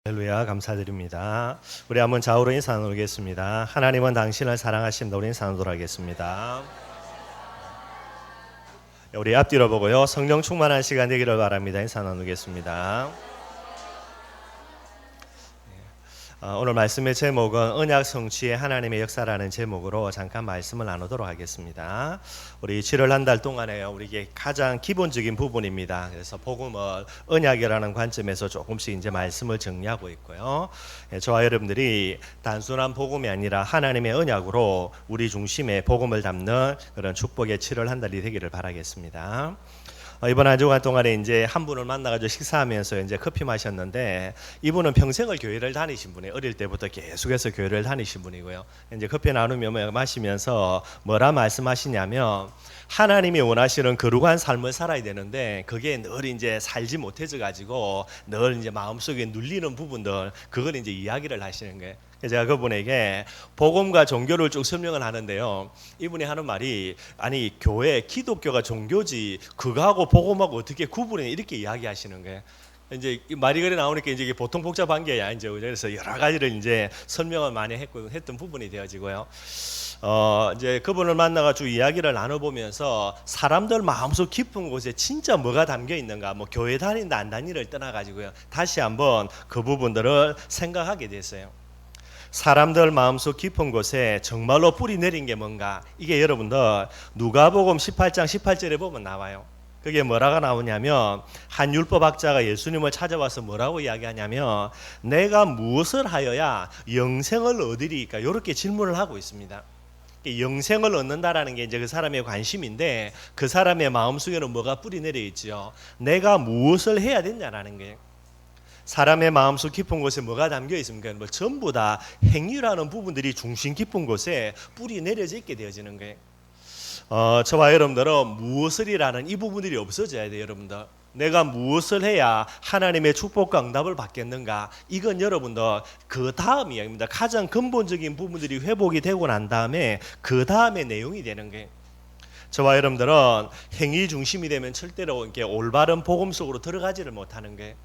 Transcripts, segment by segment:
할렐루야, 감사드립니다. 우리 한번 좌우로 인사 나누겠습니다. 하나님은 당신을 사랑하신다. 우리 인사 나누도록 하겠습니다. 우리 앞뒤로 보고요, 성령 충만한 시간 되기를 바랍니다. 인사 나누겠습니다. 오늘 말씀의 제목은 언약 성취의 하나님의 역사라는 제목으로 잠깐 말씀을 나누도록 하겠습니다. 우리 7월 한 달 동안에 우리에게 가장 기본적인 부분입니다. 그래서 복음을 언약이라는 관점에서 조금씩 이제 말씀을 정리하고 있고요. 저와 여러분들이 단순한 복음이 아니라 하나님의 언약으로 우리 중심에 복음을 담는 그런 축복의 7월 한 달이 되기를 바라겠습니다. 이번 한 주간 동안에 이제 한 분을 만나가지고 식사하면서 이제 커피 마셨는데, 이분은 평생을 교회를 다니신 분이에요. 어릴 때부터 계속해서 교회를 다니신 분이고요. 이제 커피 나누며 마시면서 뭐라 말씀하시냐면, 하나님이 원하시는 거룩한 삶을 살아야 되는데 그게 늘 이제 살지 못해져 가지고 늘 이제 마음속에 눌리는 부분들, 그걸 이제 이야기를 하시는 거예요. 제가 그분에게 복음과 종교를 쭉 설명을 하는데요, 이분이 하는 말이, 아니 교회 기독교가 종교지 그거하고 복음하고 어떻게 구분해, 이렇게 이야기하시는 거예요. 이제 말이 그래 나오니까 이제 보통 복잡한 게 아니죠. 그래서 여러 가지를 이제 설명을 많이 했던 부분이 되어지고요. 이제 그분을 만나가지고 이야기를 나눠보면서 사람들 마음속 깊은 곳에 진짜 뭐가 담겨 있는가, 뭐 교회 다닌다 안 다니를 떠나가지고요, 다시 한번 그 부분들을 생각하게 됐어요. 사람들 마음속 깊은 곳에 정말로 뿌리 내린 게 뭔가, 이게 여러분들 누가복음 18장 18절에 보면 나와요. 그게 뭐라고 나오냐면, 한 율법학자가 예수님을 찾아와서 뭐라고 이야기하냐면, 내가 무엇을 하여야 영생을 얻으리까, 이렇게 질문을 하고 있습니다. 영생을 얻는다라는 게 이제 그 사람의 관심인데, 그 사람의 마음속에는 뭐가 뿌리 내려 있죠. 내가 무엇을 해야 되냐라는 게. 사람의 마음속 깊은 곳에 뭐가 담겨 있습니까? 뭐 전부 다 행위라는 부분들이 중심 깊은 곳에 뿌리 내려져 있게 되어지는 거예요. 저와 여러분들은 무엇을이라는 이 부분들이 없어져야 돼요. 여러분들, 내가 무엇을 해야 하나님의 축복과 응답을 받겠는가, 이건 여러분들 그 다음 이야기입니다. 가장 근본적인 부분들이 회복이 되고 난 다음에 그 다음에 내용이 되는 거예요. 저와 여러분들은 행위 중심이 되면 절대로 이렇게 올바른 복음 속으로 들어가지를 못하는 거예요.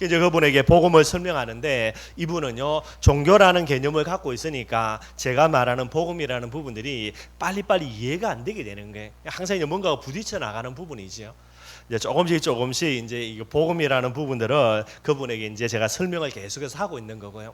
이제 그분에게 복음을 설명하는데, 이분은요 종교라는 개념을 갖고 있으니까 제가 말하는 복음이라는 부분들이 빨리빨리 이해가 안 되게 되는 거예요. 항상 이제 뭔가가 부딪혀 나가는 부분이지요. 이제 조금씩 이제 이 복음이라는 부분들을 그분에게 이제 제가 설명을 계속해서 하고 있는 거고요.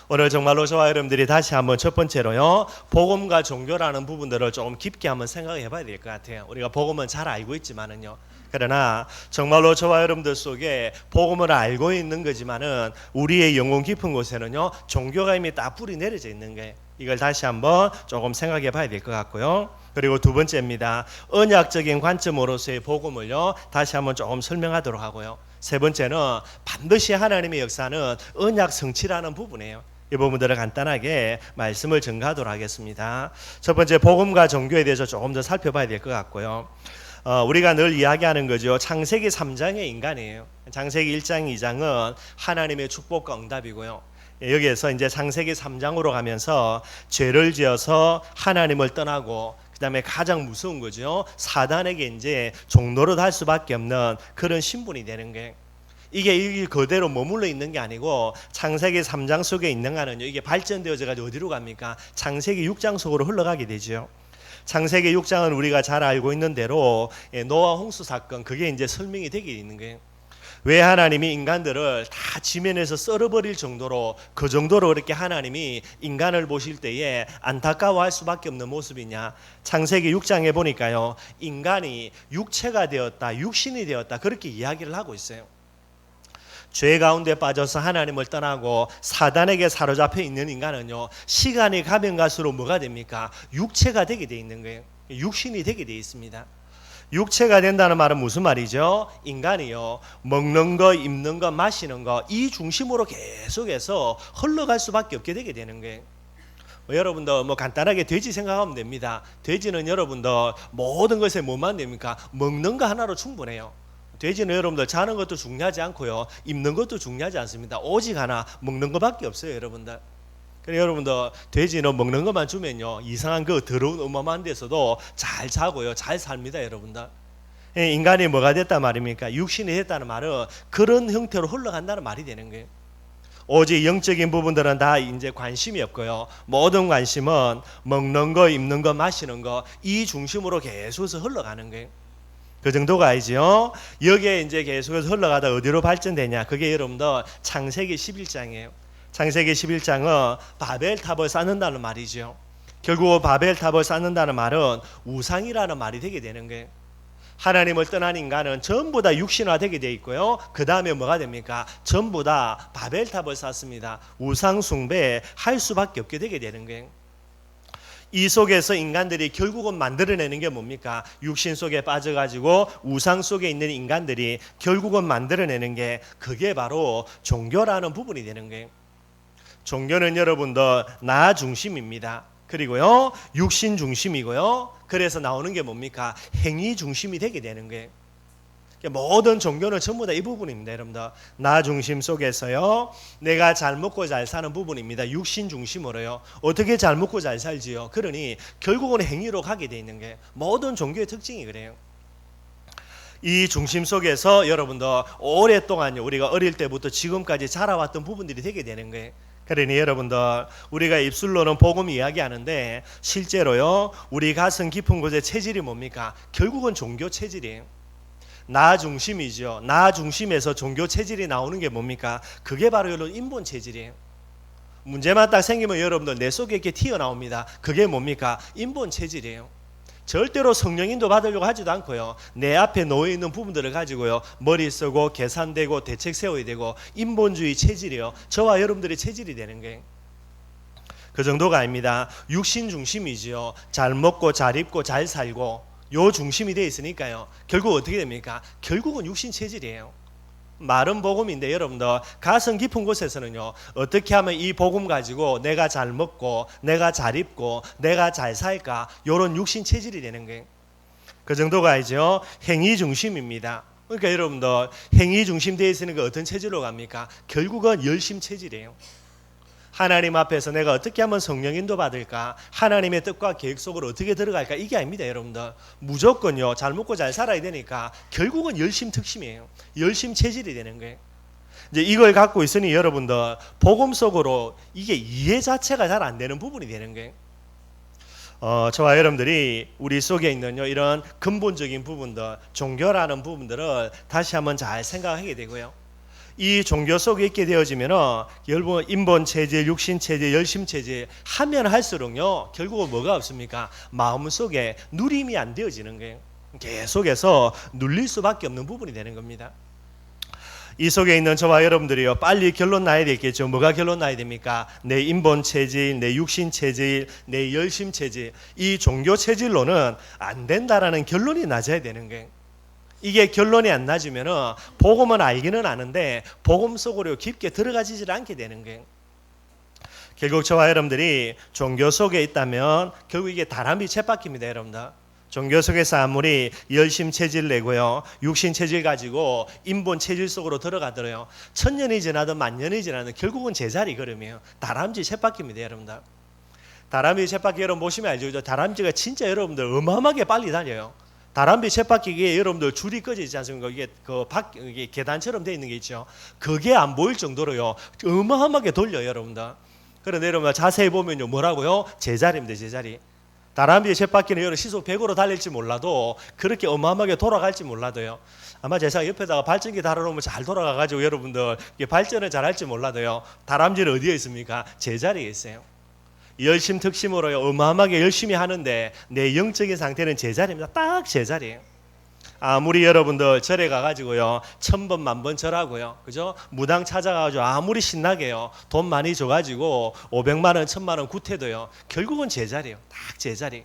오늘 정말로 저와 여러분들이 다시 한번 첫 번째로요, 복음과 종교라는 부분들을 조금 깊게 한번 생각해 봐야 될 것 같아요. 우리가 복음은 잘 알고 있지만은요, 그러나 정말로 저와 여러분들 속에 복음을 알고 있는 거지만은 우리의 영혼 깊은 곳에는요 종교가 이미 딱 뿌리 내려져 있는 거예요. 이걸 다시 한번 조금 생각해 봐야 될 것 같고요. 그리고 두 번째입니다. 언약적인 관점으로서의 복음을요 다시 한번 조금 설명하도록 하고요. 세 번째는 반드시 하나님의 역사는 언약 성취라는 부분이에요. 이 부분들을 간단하게 말씀을 전가하도록 하겠습니다. 첫 번째, 복음과 종교에 대해서 조금 더 살펴봐야 될 것 같고요. 우리가 늘 이야기하는 거죠. 창세기 3장의 인간이에요. 창세기 1장 2장은 하나님의 축복과 응답이고요. 여기에서 이제 창세기 3장으로 가면서 죄를 지어서 하나님을 떠나고, 그 다음에 가장 무서운 거죠. 사단에게 이제 종노릇 할 수밖에 없는 그런 신분이 되는 거예요. 이게 그대로 머물러 있는 게 아니고, 창세기 3장 속에 있는 거는요, 이게 발전되어져 가지고 어디로 갑니까? 창세기 6장 속으로 흘러가게 되죠. 창세기 6장은 우리가 잘 알고 있는 대로 노아 홍수 사건, 그게 이제 설명이 되게 있는 거예요. 왜 하나님이 인간들을 다 지면에서 썰어버릴 정도로, 그 정도로 그렇게 하나님이 인간을 보실 때에 안타까워할 수밖에 없는 모습이냐? 창세기 6장에 보니까요, 인간이 육체가 되었다, 육신이 되었다, 그렇게 이야기를 하고 있어요. 죄 가운데 빠져서 하나님을 떠나고 사단에게 사로잡혀 있는 인간은요, 시간이 가면 갈수록 뭐가 됩니까? 육체가 되게 돼 있는 거예요. 육신이 되게 돼 있습니다. 육체가 된다는 말은 무슨 말이죠? 인간이요, 먹는 거, 입는 거, 마시는 거, 이 중심으로 계속해서 흘러갈 수밖에 없게 되게 되는 거예요. 여러분들 뭐 간단하게 돼지 생각하면 됩니다. 돼지는 여러분들 모든 것에 뭐만 됩니까? 먹는 거 하나로 충분해요. 돼지는 여러분들 자는 것도 중요하지 않고요, 입는 것도 중요하지 않습니다. 오직 하나, 먹는 것밖에 없어요, 여러분들. 그래, 여러분들 돼지는 먹는 것만 주면요, 이상한 그 더러운 어마어마한 데서도 잘 자고요, 잘 삽니다, 여러분들. 인간이 뭐가 됐단 말입니까? 육신이 됐다는 말은 그런 형태로 흘러간다는 말이 되는 거예요. 오직 영적인 부분들은 다 이제 관심이 없고요. 모든 관심은 먹는 거, 입는 거, 마시는 거 이 중심으로 계속해서 흘러가는 거예요. 그 정도가 아니죠. 여기에 이제 계속해서 흘러가다 어디로 발전되냐? 그게 여러분들 창세기 11장이에요. 창세기 11장은 바벨탑을 쌓는다는 말이죠. 결국 바벨탑을 쌓는다는 말은 우상이라는 말이 되게 되는 거예요. 하나님을 떠난 인간은 전부 다 육신화되게 돼 있고요. 그 다음에 뭐가 됩니까? 전부 다 바벨탑을 쌓습니다. 우상 숭배할 수밖에 없게 되게 되는 거예요. 이 속에서 인간들이 결국은 만들어내는 게 뭡니까? 육신 속에 빠져가지고 우상 속에 있는 인간들이 결국은 만들어내는 게 그게 바로 종교라는 부분이 되는 거예요. 종교는 여러분들 나 중심입니다. 그리고요 육신 중심이고요. 그래서 나오는 게 뭡니까? 행위 중심이 되게 되는 거예요. 모든 종교는 전부 다 이 부분입니다. 여러분들 나 중심 속에서요 내가 잘 먹고 잘 사는 부분입니다. 육신 중심으로요. 어떻게 잘 먹고 잘 살지요? 그러니 결국은 행위로 가게 돼 있는 게 모든 종교의 특징이 그래요. 이 중심 속에서 여러분들 오랫동안 우리가 어릴 때부터 지금까지 자라왔던 부분들이 되게 되는 거예요. 그러니 여러분들 우리가 입술로는 복음 이야기하는데 실제로요 우리 가슴 깊은 곳의 체질이 뭡니까? 결국은 종교 체질이에요. 나 중심이죠. 나 중심에서 종교 체질이 나오는 게 뭡니까? 그게 바로 여러분 인본 체질이에요. 문제만 딱 생기면 여러분들 내 속에 이렇게 튀어나옵니다. 그게 뭡니까? 인본 체질이에요. 절대로 성령인도 받으려고 하지도 않고요. 내 앞에 놓여있는 부분들을 가지고요. 머리 쓰고 계산되고 대책 세워야 되고 인본주의 체질이요. 저와 여러분들의 체질이 되는 거예요. 그 정도가 아닙니다. 육신 중심이지요. 잘 먹고 잘 입고 잘 살고 요 중심이 되어 있으니까요. 결국 어떻게 됩니까? 결국은 육신 체질이에요. 말은 복음인데 여러분들 가슴 깊은 곳에서는요 어떻게 하면 이 복음 가지고 내가 잘 먹고 내가 잘 입고 내가 잘 살까 이런 육신 체질이 되는 거예요. 그 정도가 아니죠. 행위 중심입니다. 그러니까 여러분들 행위 중심 되어 있으니까 어떤 체질로 갑니까? 결국은 열심 체질이에요. 하나님 앞에서 내가 어떻게 하면 성령인도 받을까? 하나님의 뜻과 계획 속으로 어떻게 들어갈까? 이게 아닙니다, 여러분들. 무조건요, 잘 먹고 잘 살아야 되니까 결국은 열심 특심이에요. 열심 체질이 되는 거예요. 이제 이걸 갖고 있으니 여러분들 복음 속으로 이게 이해 자체가 잘 안 되는 부분이 되는 거예요. 저와 여러분들이 우리 속에 있는 이런 근본적인 부분들, 종교라는 부분들을 다시 한번 잘 생각하게 되고요. 이 종교 속에 있게 되어지면은 여러분 인본 체질, 육신 체질, 열심 체질 하면 할수록요 결국은 뭐가 없습니까? 마음 속에 누림이 안 되어지는 거예요. 계속해서 눌릴 수밖에 없는 부분이 되는 겁니다. 이 속에 있는 저와 여러분들이요 빨리 결론 나야 되겠죠. 뭐가 결론 나야 됩니까? 내 인본 체질, 내 육신 체질, 내 열심 체질, 이 종교 체질로는 안 된다라는 결론이 나져야 되는 거예요. 이게 결론이 안 나지면은 복음은 알기는 아는데 복음 속으로 깊게 들어가지질 않게 되는 거예요. 결국 저와 여러분들이 종교 속에 있다면 결국 이게 다람쥐 쳇바퀴입니다, 여러분들. 종교 속에서 아무리 열심 체질 내고요, 육신 체질 가지고 인본 체질 속으로 들어가더라요. 1000년이 지나든 10,000년이 지나든 결국은 제자리 걸음이에요. 다람쥐 쳇바퀴입니다, 여러분들. 다람쥐 쳇바퀴 여러분 보시면 알죠? 다람쥐가 진짜 여러분들 어마어마하게 빨리 달려요. 다람쥐 쳇바퀴에 여러분들 줄이 꺼져 있지 않습니까? 이게 계단처럼 되어 있는 게 있죠. 그게 안 보일 정도로요 어마어마하게 돌려요, 여러분들. 그런데 여러분 자세히 보면요 뭐라고요? 제자리입니다, 제자리. 다람쥐 쳇바퀴는 여러분 시속 100으로 달릴지 몰라도 그렇게 어마어마하게 돌아갈지 몰라도요. 아마 제 생각 옆에다가 발전기 달아놓으면 잘 돌아가가지고 여러분들 발전을 잘할지 몰라도요. 다람쥐는 어디에 있습니까? 제자리에 있어요. 열심 특심으로 어마어마하게 열심히 하는데 내 영적인 상태는 제자리입니다. 딱 제자리예요. 아무리 여러분들 절에 가가지고요 1000번 만번 절하고요, 그죠? 무당 찾아가가지고 아무리 신나게요 돈 많이 줘가지고 500만 원 1000만 원 구태도요 결국은 제자리예요. 딱 제자리.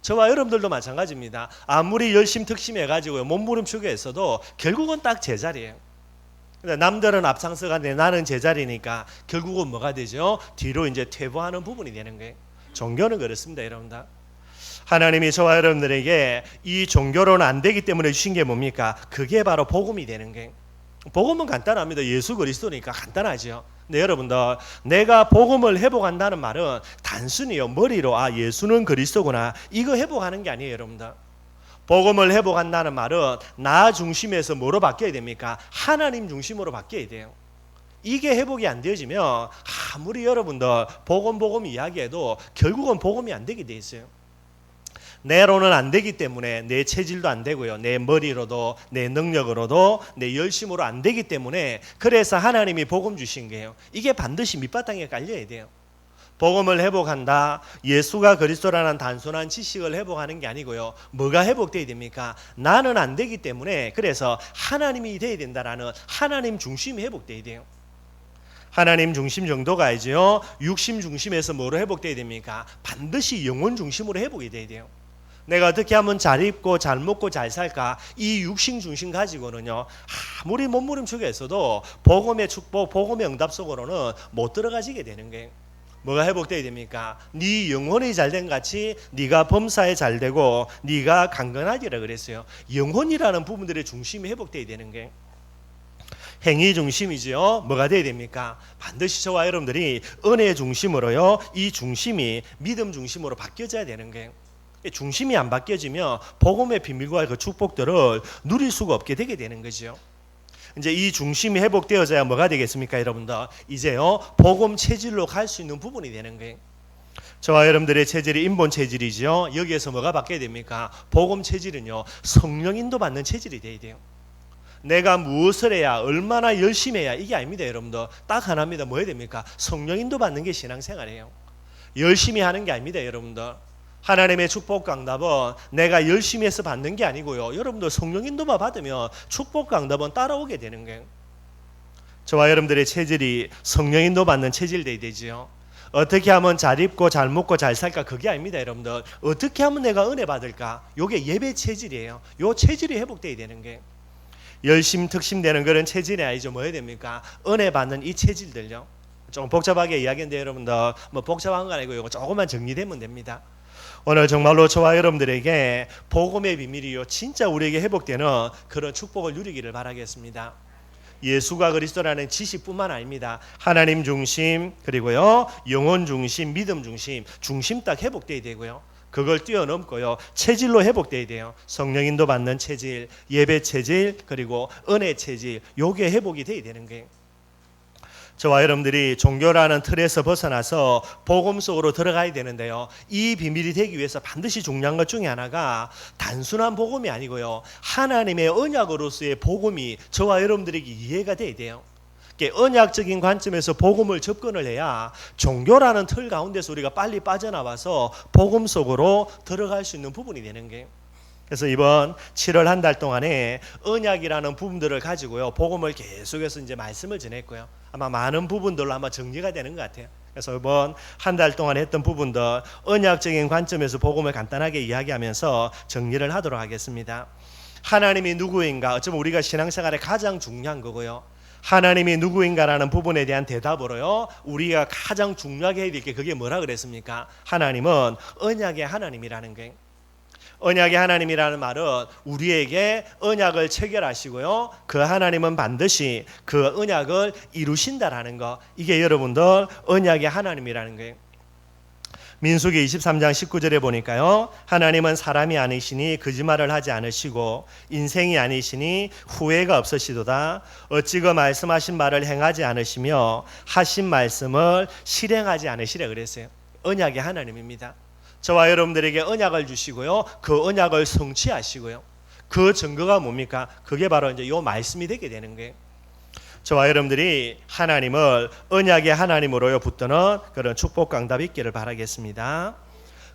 저와 여러분들도 마찬가지입니다. 아무리 열심 특심해가지고요 몸부림치고 했어도 결국은 딱 제자리예요. 남들은 앞장서가는데 나는 제자리니까 결국은 뭐가 되죠? 뒤로 이제 퇴보하는 부분이 되는 거예요. 종교는 그렇습니다, 여러분들. 하나님이 저와 여러분들에게 이 종교로는 안 되기 때문에 주신 게 뭡니까? 그게 바로 복음이 되는 거예요. 복음은 간단합니다. 예수 그리스도니까 간단하죠. 근데 여러분들 내가 복음을 회복한다는 말은 단순히요 머리로 예수는 그리스도구나 이거 회복하는 게 아니에요, 여러분들. 복음을 회복한다는 말은 나 중심에서 뭐로 바뀌어야 됩니까? 하나님 중심으로 바뀌어야 돼요. 이게 회복이 안 되어지면 아무리 여러분들 복음 이야기해도 결국은 복음이 안 되게 돼 있어요. 내로는 안 되기 때문에 내 체질도 안 되고요. 내 머리로도 내 능력으로도 내 열심으로 안 되기 때문에 그래서 하나님이 복음 주신 거예요. 이게 반드시 밑바탕에 깔려야 돼요. 복음을 회복한다. 예수가 그리스도라는 단순한 지식을 회복하는 게 아니고요. 뭐가 회복돼야 됩니까? 나는 안 되기 때문에 그래서 하나님이 돼야 된다라는 하나님 중심이 회복돼야 돼요. 하나님 중심 정도가 아니죠. 육심 중심에서 뭐로 회복돼야 됩니까? 반드시 영혼 중심으로 회복이 돼야 돼요. 내가 어떻게 하면 잘 입고 잘 먹고 잘 살까? 이 육신 중심 가지고는요, 아무리 몸부림치게 했어도 복음의 축복, 복음의 응답 속으로는 못 들어가지게 되는 거예요. 뭐가 회복돼야 됩니까? 네 영혼이 잘된 같이 네가 범사에 잘되고 네가 강건하리라 그랬어요. 영혼이라는 부분들의 중심이 회복돼야 되는 거예요. 행위 중심이지요. 뭐가 돼야 됩니까? 반드시 저와 여러분들이 은혜 중심으로요, 이 중심이 믿음 중심으로 바뀌어져야 되는 거예요. 중심이 안 바뀌어지면 복음의 비밀과 그 축복들을 누릴 수가 없게 되게 되는 거죠. 이제 이 중심이 회복되어져야 뭐가 되겠습니까, 여러분들? 이제요, 복음 체질로 갈 수 있는 부분이 되는 거예요. 저와 여러분들의 체질이 인본 체질이죠. 여기에서 뭐가 바뀌어야 됩니까? 복음 체질은요, 성령 인도받는 체질이 돼야 돼요. 내가 무엇을 해야, 얼마나 열심히 해야, 이게 아닙니다, 여러분들. 딱 하나입니다. 뭐 해야 됩니까? 성령 인도받는 게 신앙생활이에요. 열심히 하는 게 아닙니다, 여러분들. 하나님의 축복과 응답은 내가 열심히 해서 받는 게 아니고요. 여러분들 성령 인도만 받으면 축복과 응답은 따라오게 되는 거예요. 저와 여러분들의 체질이 성령 인도 받는 체질 돼야 되지요. 어떻게 하면 잘 입고 잘 먹고 잘 살까? 그게 아닙니다, 여러분들. 어떻게 하면 내가 은혜 받을까? 이게 예배 체질이에요. 이 체질이 회복돼야 되는 거예요. 열심 특심되는 그런 체질이 아니죠. 뭐 해야 됩니까? 은혜 받는 이 체질들요. 조금 복잡하게 이야기인데 여러분들 뭐 복잡한 거 아니고 이거 조금만 정리되면 됩니다. 오늘 정말로 저와 여러분들에게 복음의 비밀이요, 진짜 우리에게 회복되는 그런 축복을 누리기를 바라겠습니다. 예수가 그리스도라는 지식뿐만 아닙니다. 하나님 중심, 그리고요 영혼 중심, 믿음 중심 딱 회복돼야 되고요. 그걸 뛰어넘고요, 체질로 회복돼야 돼요. 성령 인도 받는 체질, 예배 체질, 그리고 은혜 체질, 요게 회복이 돼야 되는 거예요. 저와 여러분들이 종교라는 틀에서 벗어나서 복음 속으로 들어가야 되는데요, 이 비밀이 되기 위해서 반드시 중요한 것 중에 하나가 단순한 복음이 아니고요, 하나님의 언약으로서의 복음이 저와 여러분들에게 이해가 돼야 돼요. 언약적인 관점에서 복음을 접근을 해야 종교라는 틀 가운데서 우리가 빨리 빠져나와서 복음 속으로 들어갈 수 있는 부분이 되는 거예요. 그래서 이번 7월 한 달 동안에 언약이라는 부분들을 가지고요, 복음을 계속해서 이제 말씀을 전했고요. 아마 많은 부분들로 아마 정리가 되는 것 같아요. 그래서 이번 한 달 동안 했던 부분들 언약적인 관점에서 복음을 간단하게 이야기하면서 정리를 하도록 하겠습니다. 하나님이 누구인가, 어쩌면 우리가 신앙생활에 가장 중요한 거고요. 하나님이 누구인가라는 부분에 대한 대답으로요, 우리가 가장 중요하게 해야 될 게 그게 뭐라 그랬습니까? 하나님은 언약의 하나님이라는 거예요. 언약의 하나님이라는 말은 우리에게 언약을 체결하시고요, 그 하나님은 반드시 그 언약을 이루신다라는 거, 이게 여러분들 언약의 하나님이라는 거예요. 민수기 23장 19절에 보니까요, 하나님은 사람이 아니시니 거짓말을 하지 않으시고 인생이 아니시니 후회가 없으시도다. 어찌 그 말씀하신 말을 행하지 않으시며 하신 말씀을 실행하지 않으시라 그랬어요. 언약의 하나님입니다. 저와 여러분들에게 언약을 주시고요, 그 언약을 성취하시고요, 그 증거가 뭡니까? 그게 바로 이제 요 말씀이 되게 되는 거예요. 저와 여러분들이 하나님을 언약의 하나님으로요 붙드는 그런 축복과 응답이 있기를 바라겠습니다.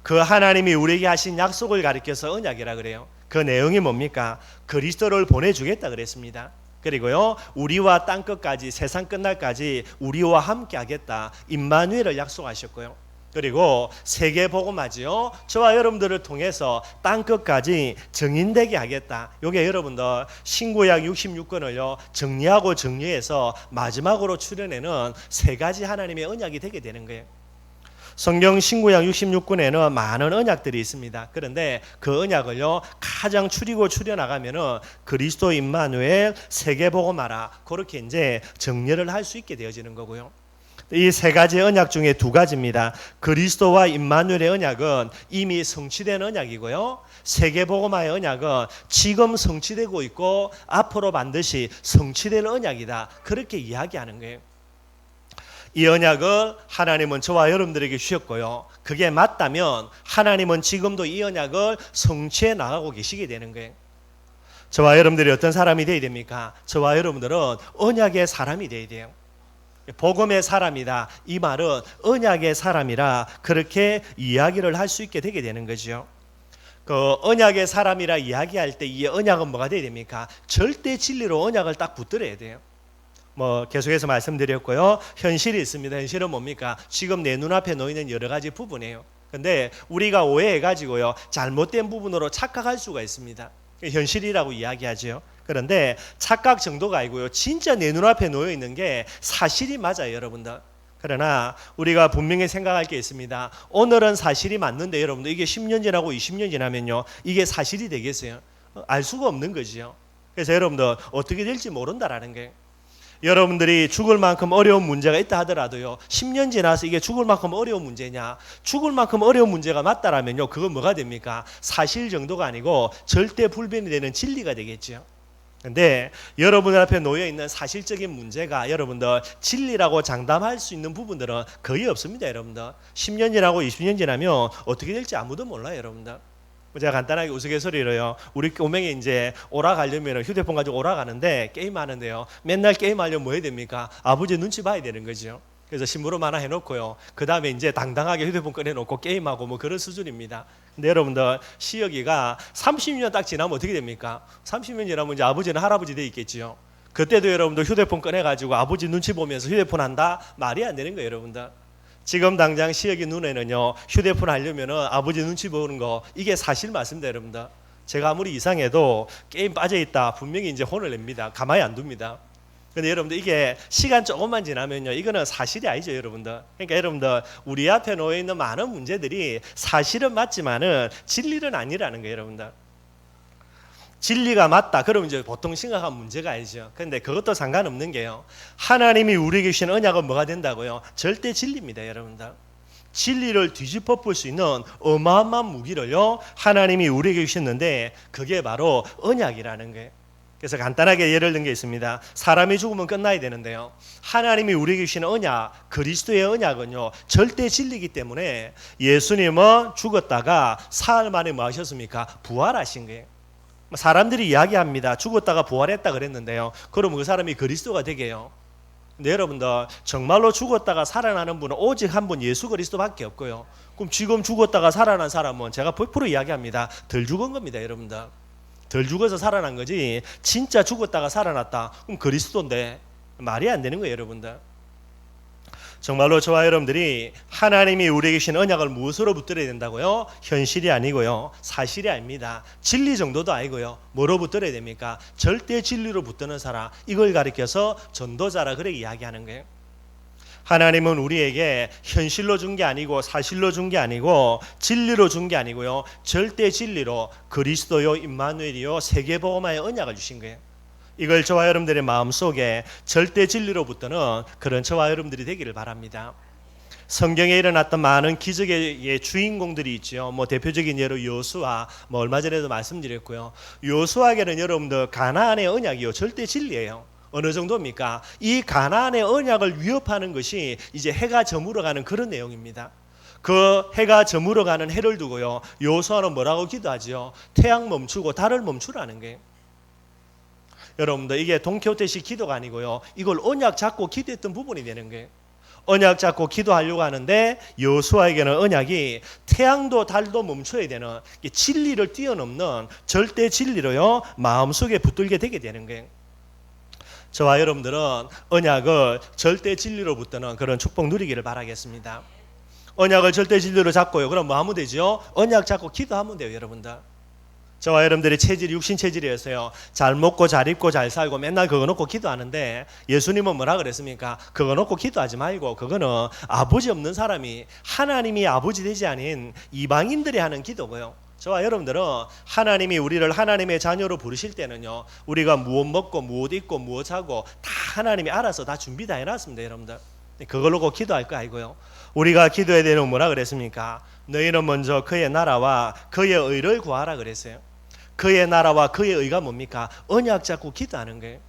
그 하나님이 우리에게 하신 약속을 가리켜서 언약이라 그래요. 그 내용이 뭡니까? 그리스도를 보내주겠다 그랬습니다. 그리고요, 우리와 땅끝까지, 세상 끝날까지 우리와 함께 하겠다, 임마누엘을 약속하셨고요. 그리고 세계 복음하지요, 저와 여러분들을 통해서 땅끝까지 정인되게 하겠다. 이게 여러분들 신구약 66권을요 정리하고 정리해서 마지막으로 추려내는 세 가지 하나님의 언약이 되게 되는 거예요. 성경 신구약 66권에는 많은 언약들이 있습니다. 그런데 그 언약을요 가장 추리고 추려나가면은 그리스도 임마누엘 세계 복음하라, 그렇게 이제 정리를 할 수 있게 되어지는 거고요. 이 세 가지 언약 중에 두 가지입니다. 그리스도와 임마누엘의 언약은 이미 성취된 언약이고요, 세계복음화의 언약은 지금 성취되고 있고 앞으로 반드시 성취될 언약이다, 그렇게 이야기하는 거예요. 이 언약을 하나님은 저와 여러분들에게 주셨고요. 그게 맞다면 하나님은 지금도 이 언약을 성취해 나가고 계시게 되는 거예요. 저와 여러분들이 어떤 사람이 되어야 됩니까? 저와 여러분들은 언약의 사람이 되어야 돼요. 복음의 사람이다. 이 말은 언약의 사람이라 그렇게 이야기를 할 수 있게 되게 되는 거죠. 그 언약의 사람이라 이야기할 때 이 언약은 뭐가 돼야 됩니까? 절대 진리로 언약을 딱 붙들어야 돼요. 계속해서 말씀드렸고요. 현실이 있습니다. 현실은 뭡니까? 지금 내 눈앞에 놓이는 여러 가지 부분이에요. 근데 우리가 오해해가지고요, 잘못된 부분으로 착각할 수가 있습니다. 현실이라고 이야기하죠. 그런데 착각 정도가 아니고요, 진짜 내 눈앞에 놓여 있는 게 사실이 맞아요, 여러분들. 그러나 우리가 분명히 생각할 게 있습니다. 오늘은 사실이 맞는데 여러분들, 이게 10년 지나고 20년 지나면요, 이게 사실이 되겠어요? 알 수가 없는 거지요. 그래서 여러분들 어떻게 될지 모른다라는 게, 여러분들이 죽을 만큼 어려운 문제가 있다 하더라도요, 10년 지나서 이게 죽을 만큼 어려운 문제냐, 죽을 만큼 어려운 문제가 맞다라면요, 그건 뭐가 됩니까? 사실 정도가 아니고 절대 불변이 되는 진리가 되겠죠. 근데 여러분 앞에 놓여 있는 사실적인 문제가 여러분들 진리라고 장담할 수 있는 부분들은 거의 없습니다. 여러분들 10년 지나고 20년 지나면 어떻게 될지 아무도 몰라요. 여러분들 제가 간단하게 우스갯소리로요, 우리 꼬맹이 이제 오락하려면 휴대폰 가지고 오락하는데 게임하는데요, 맨날 게임하려면 뭐 해야 됩니까? 아버지 눈치 봐야 되는 거죠. 그래서 심부름 하나 해놓고요, 그 다음에 이제 당당하게 휴대폰 꺼내놓고 게임하고 뭐 그런 수준입니다. 근데 여러분들 시혁이가 30년 딱 지나면 어떻게 됩니까? 30년 지나면 이제 아버지는 할아버지 돼 있겠지요. 그때도 여러분들 휴대폰 꺼내가지고 아버지 눈치 보면서 휴대폰 한다? 말이 안 되는 거예요. 여러분들 지금 당장 시혁이 눈에는요, 휴대폰 하려면은 아버지 눈치 보는 거, 이게 사실 맞습니다. 여러분들 제가 아무리 이상해도 게임 빠져있다 분명히 이제 혼을 냅니다. 가만히 안 둡니다. 근데 여러분들 이게 시간 조금만 지나면요, 이거는 사실이 아니죠, 여러분들. 그러니까 여러분들 우리 앞에 놓여 있는 많은 문제들이 사실은 맞지만은 진리는 아니라는 거예요, 여러분들. 진리가 맞다 그러면 이제 보통 심각한 문제가 아니죠. 그런데 그것도 상관없는 게요, 하나님이 우리에게 주신 언약은 뭐가 된다고요? 절대 진리입니다, 여러분들. 진리를 뒤집어 볼 수 있는 어마어마한 무기를요, 하나님이 우리에게 주셨는데 그게 바로 언약이라는 거예요. 그래서 간단하게 예를 든 게 있습니다. 사람이 죽으면 끝나야 되는데요, 하나님이 우리에게 주시는 언약, 그리스도의 언약은요, 절대 진리이기 때문에 예수님은 죽었다가 사흘 만에 뭐 하셨습니까? 부활하신 거예요. 사람들이 이야기합니다. 죽었다가 부활했다 그랬는데요, 그러면 그 사람이 그리스도가 되게요? 근데 여러분들 정말로 죽었다가 살아나는 분은 오직 한 분, 예수 그리스도밖에 없고요. 그럼 지금 죽었다가 살아난 사람은 제가 100% 이야기합니다. 덜 죽은 겁니다, 여러분들. 덜 죽어서 살아난 거지, 진짜 죽었다가 살아났다 그럼 그리스도인데 말이 안 되는 거예요, 여러분들. 정말로 저와 여러분들이 하나님이 우리에게 주신 언약을 무엇으로 붙들어야 된다고요? 현실이 아니고요, 사실이 아닙니다. 진리 정도도 아니고요, 뭐로 붙들어야 됩니까? 절대 진리로 붙드는 사람, 이걸 가리켜서 전도자라 그렇게 이야기하는 거예요. 하나님은 우리에게 현실로 준 게 아니고 사실로 준 게 아니고 진리로 준 게 아니고요, 절대 진리로 그리스도요, 임마누엘이요, 세계복음화의 언약을 주신 거예요. 이걸 저와 여러분들의 마음속에 절대 진리로 붙드는 그런 저와 여러분들이 되기를 바랍니다. 성경에 일어났던 많은 기적의 주인공들이 있죠. 대표적인 예로 여호수아, 얼마 전에도 말씀드렸고요. 여호수아에게는 여러분들 가나안의 언약이요, 절대 진리예요. 어느 정도입니까? 이 가나안의 언약을 위협하는 것이 이제 해가 저물어가는 그런 내용입니다. 그 해가 저물어가는 해를 두고요, 여호수아는 뭐라고 기도하죠? 태양 멈추고 달을 멈추라는 거예요. 여러분들 이게 동키호테식 기도가 아니고요, 이걸 언약 잡고 기도했던 부분이 되는 거예요. 언약 잡고 기도하려고 하는데 여호수아에게는 언약이 태양도 달도 멈춰야 되는 진리를 뛰어넘는 절대 진리로요, 마음속에 붙들게 되게 되는 거예요. 저와 여러분들은 언약을 절대 진리로 붙드는 그런 축복 누리기를 바라겠습니다. 언약을 절대 진리로 잡고요, 그럼 뭐 하면 되죠? 언약 잡고 기도하면 돼요, 여러분들. 저와 여러분들의 체질이 육신 체질이어서요, 잘 먹고 잘 입고 잘 살고 맨날 그거 놓고 기도하는데 예수님은 뭐라 그랬습니까? 그거 놓고 기도하지 말고 그거는 아버지 없는 사람이 하나님이 아버지 되지 않은 이방인들이 하는 기도고요. 저와 여러분들은 하나님이 우리를 하나님의 자녀로 부르실 때는요, 우리가 무엇 먹고 무엇 입고 무엇 하고 다 하나님이 알아서 다 준비 다 해놨습니다, 여러분들. 그걸로 꼭 기도할 거 아니고요. 우리가 기도해야 되는 뭐라 그랬습니까? 너희는 먼저 그의 나라와 그의 의를 구하라 그랬어요. 그의 나라와 그의 의가 뭡니까? 언약 잡고 기도하는 거예요.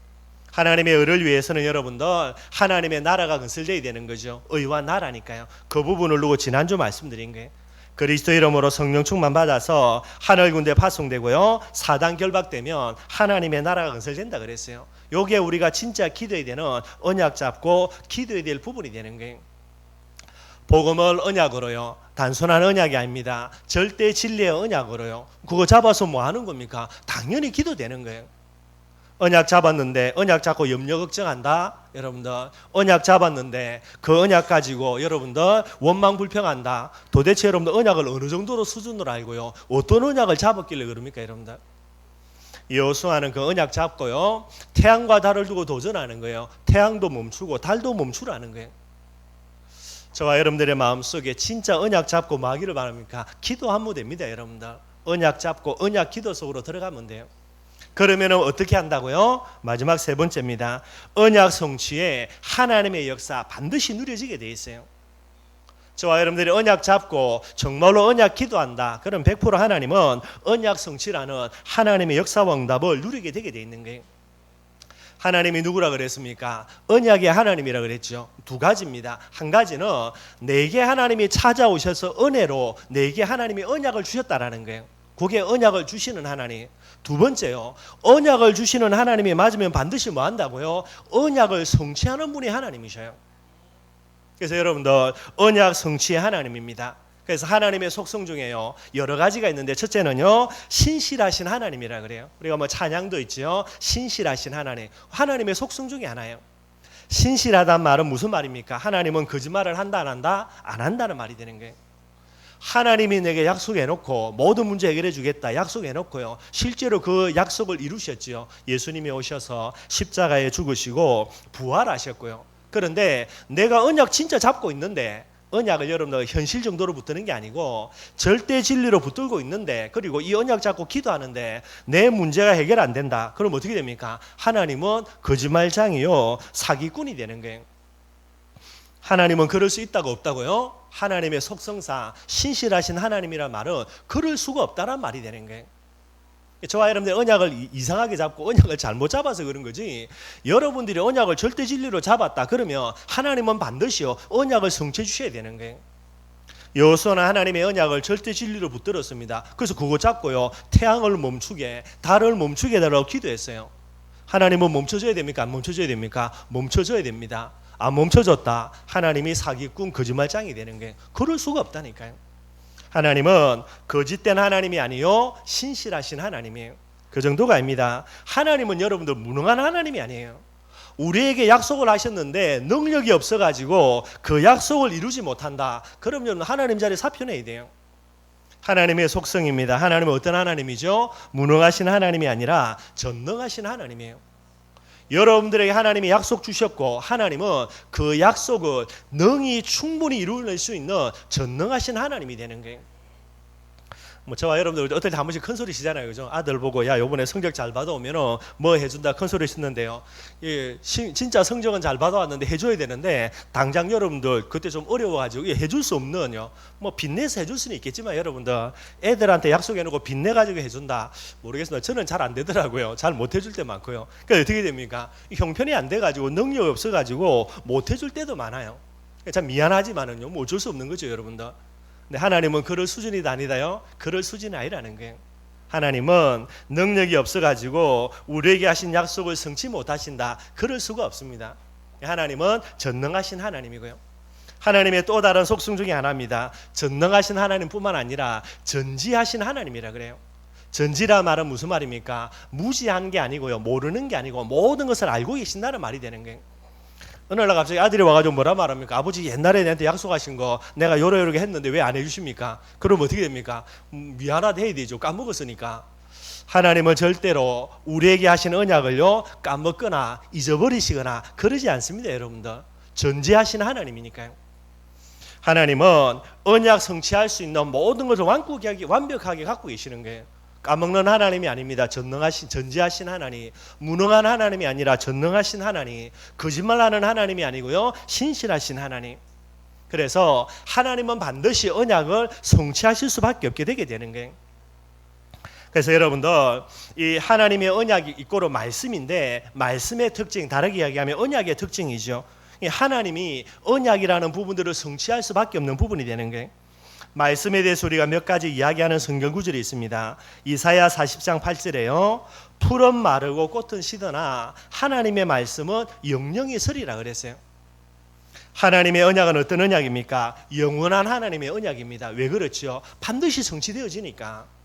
하나님의 의를 위해서는 여러분들 하나님의 나라가 건설되어야 되는 거죠. 의와 나라니까요. 그 부분을 두고 지난주 말씀드린 거예요. 그리스도 이름으로 성령 충만 받아서 하늘 군대 파송되고요. 사단 결박되면 하나님의 나라가 건설된다 그랬어요. 요게 우리가 진짜 기도해야 되는 언약 잡고 기도해야 될 부분이 되는 거예요. 복음을 언약으로요. 단순한 언약이 아닙니다. 절대 진리의 언약으로요. 그거 잡아서 뭐 하는 겁니까? 당연히 기도되는 거예요. 언약 잡았는데 언약 잡고 염려 걱정한다. 여러분들 언약 잡았는데 그 언약 가지고 여러분들 원망 불평한다. 도대체 여러분들 언약을 어느 정도로 수준으로 알고요. 어떤 언약을 잡았길래 그럽니까 여러분들? 여호수아는 그 언약 잡고요. 태양과 달을 두고 도전하는 거예요. 태양도 멈추고 달도 멈추라는 거예요. 저와 여러분들의 마음속에 진짜 언약 잡고 뭐 하기를 바랍니까? 기도하면 됩니다 여러분들. 언약 잡고 언약 기도 속으로 들어가면 돼요. 그러면 어떻게 한다고요? 마지막 세 번째입니다. 언약 성취에 하나님의 역사 반드시 누려지게 돼 있어요. 저와 여러분들이 언약 잡고 정말로 언약 기도한다. 그럼 100% 하나님은 언약 성취라는 하나님의 역사와 응답을 누리게 되게 돼 있는 거예요. 하나님이 누구라 그랬습니까? 언약의 하나님이라 그랬죠. 두 가지입니다. 한 가지는 내게 하나님이 찾아오셔서 은혜로 내게 하나님이 언약을 주셨다라는 거예요. 그게 언약을 주시는 하나님. 두 번째요. 언약을 주시는 하나님이 맞으면 반드시 뭐 한다고요? 언약을 성취하는 분이 하나님이셔요. 그래서 여러분들 언약 성취의 하나님입니다. 그래서 하나님의 속성 중에요. 여러 가지가 있는데 첫째는요. 신실하신 하나님이라 그래요. 우리가 뭐 찬양도 있죠. 신실하신 하나님. 하나님의 속성 중에 하나예요. 신실하다는 말은 무슨 말입니까? 하나님은 거짓말을 한다 안 한다? 안 한다는 말이 되는 거예요. 하나님이 내게 약속해놓고 모든 문제 해결해 주겠다 약속해놓고요. 실제로 그 약속을 이루셨지요. 예수님이 오셔서 십자가에 죽으시고 부활하셨고요. 그런데 내가 언약 진짜 잡고 있는데 언약을 여러분들 현실 정도로 붙드는 게 아니고 절대 진리로 붙들고 있는데 그리고 이 언약 잡고 기도하는데 내 문제가 해결 안 된다. 그럼 어떻게 됩니까? 하나님은 거짓말장이요. 사기꾼이 되는 거예요. 하나님은 그럴 수 있다고 없다고요? 하나님의 속성상 신실하신 하나님이란 말은 그럴 수가 없다란 말이 되는 거예요. 저와 여러분들 언약을 이상하게 잡고 언약을 잘못 잡아서 그런 거지 여러분들이 언약을 절대 진리로 잡았다 그러면 하나님은 반드시요 언약을 성취해 주셔야 되는 거예요. 여호수아는 하나님의 언약을 절대 진리로 붙들었습니다. 그래서 그거 잡고요 태양을 멈추게 달을 멈추게 해달라고 기도했어요. 하나님은 멈춰줘야 됩니까? 안 멈춰줘야 됩니까? 멈춰줘야 됩니다. 안 멈춰졌다. 하나님이 사기꾼 거짓말장이 되는 게 그럴 수가 없다니까요. 하나님은 거짓된 하나님이 아니요 신실하신 하나님이에요. 그 정도가 아닙니다. 하나님은 여러분들 무능한 하나님이 아니에요. 우리에게 약속을 하셨는데 능력이 없어가지고 그 약속을 이루지 못한다. 그럼 여러분 하나님 자리에 사표내야 돼요. 하나님의 속성입니다. 하나님은 어떤 하나님이죠? 무능하신 하나님이 아니라 전능하신 하나님이에요. 여러분들에게 하나님이 약속 주셨고 하나님은 그 약속을 능히 충분히 이루어낼 수 있는 전능하신 하나님이 되는 거예요. 뭐 저와 여러분들 어떨 때 한 번씩 큰 소리 치잖아요, 그죠? 아들 보고 야 요번에 성적 잘 받아오면은 뭐 해준다 큰 소리 치는데요. 예, 진짜 성적은 잘 받아왔는데 해줘야 되는데 당장 여러분들 그때 좀 어려워가지고 해줄 수 없는요. 뭐 빚내서 해줄 수는 있겠지만 여러분들 애들한테 약속해놓고 빚내가지고 해준다 모르겠습니다. 저는 잘 안 되더라고요. 잘 못 해줄 때 많고요. 그러니까 어떻게 됩니까? 형편이 안 돼가지고 능력이 없어가지고 못 해줄 때도 많아요. 참 미안하지만은요, 뭐 어쩔 수 없는 거죠, 여러분들. 근데 하나님은 그럴 수준이 아니다요. 그럴 수준이 아니라는 거예요. 하나님은 능력이 없어가지고 우리에게 하신 약속을 성취 못하신다. 그럴 수가 없습니다. 하나님은 전능하신 하나님이고요. 하나님의 또 다른 속성 중에 하나입니다. 전능하신 하나님뿐만 아니라 전지하신 하나님이라 그래요. 전지라 말은 무슨 말입니까? 무지한 게 아니고요. 모르는 게 아니고 모든 것을 알고 계신다는 말이 되는 거예요. 어느 날 갑자기 아들이 와가지고 뭐라 말합니까? 아버지 옛날에 내한테 약속하신 거 내가 요렇게 했는데 왜 안 해주십니까? 그럼 어떻게 됩니까? 미안하다 해야 되죠. 까먹었으니까. 하나님은 절대로 우리에게 하신 언약을요 까먹거나 잊어버리시거나 그러지 않습니다. 여러분들 전지하신 하나님이니까요. 하나님은 언약 성취할 수 있는 모든 것을 완벽하게 갖고 계시는 거예요. 까먹는 하나님이 아닙니다. 전능하신 전지하신 하나님, 무능한 하나님이 아니라 전능하신 하나님, 거짓말하는 하나님이 아니고요 신실하신 하나님. 그래서 하나님은 반드시 언약을 성취하실 수밖에 없게 되게 되는 거예요. 그래서 여러분들 이 하나님의 언약이 이꼬로 말씀인데 말씀의 특징 다르게 이야기하면 언약의 특징이죠. 이 하나님이 언약이라는 부분들을 성취할 수밖에 없는 부분이 되는 거예요. 말씀에 대해서 우리가 몇 가지 이야기하는 성경 구절이 있습니다. 이사야 40장 8절에요. 풀은 마르고 꽃은 시드나 하나님의 말씀은 영영이 서리라 그랬어요. 하나님의 언약은 어떤 언약입니까? 영원한 하나님의 언약입니다. 왜 그렇죠? 반드시 성취되어지니까.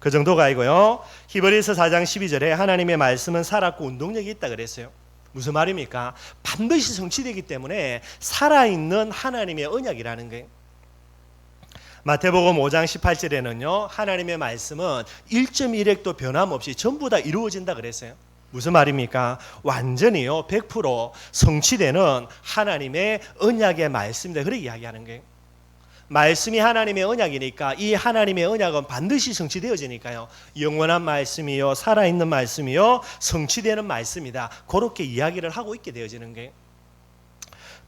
그 정도가 아니고요. 히브리서 4장 12절에 하나님의 말씀은 살았고 운동력이 있다 그랬어요. 무슨 말입니까? 반드시 성취되기 때문에 살아있는 하나님의 언약이라는 거예요. 마태복음 5장 18절에는요. 하나님의 말씀은 1.1획도 변함없이 전부 다 이루어진다 그랬어요. 무슨 말입니까? 완전히요 100% 성취되는 하나님의 언약의 말씀입니다. 그렇게 이야기하는 거예요. 말씀이 하나님의 언약이니까 이 하나님의 언약은 반드시 성취되어지니까요. 영원한 말씀이요 살아있는 말씀이요 성취되는 말씀이다. 그렇게 이야기를 하고 있게 되어지는 거예요.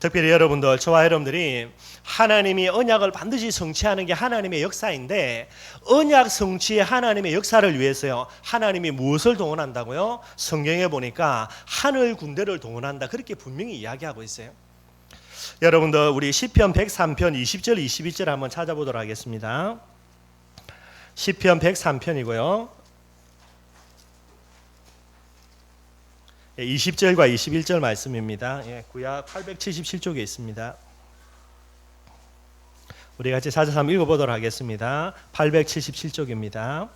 특별히 여러분들, 저와 여러분들이 하나님이 언약을 반드시 성취하는 게 하나님의 역사인데 언약 성취의 하나님의 역사를 위해서요. 하나님이 무엇을 동원한다고요? 성경에 보니까 하늘 군대를 동원한다. 그렇게 분명히 이야기하고 있어요. 여러분들 우리 시편 103편 20절 21절 한번 찾아보도록 하겠습니다. 시편 103편이고요. 20절과 21절 말씀입니다. 구약 877쪽에 있습니다. 우리 같이 찾아서 한번 읽어보도록 하겠습니다. 877쪽입니다.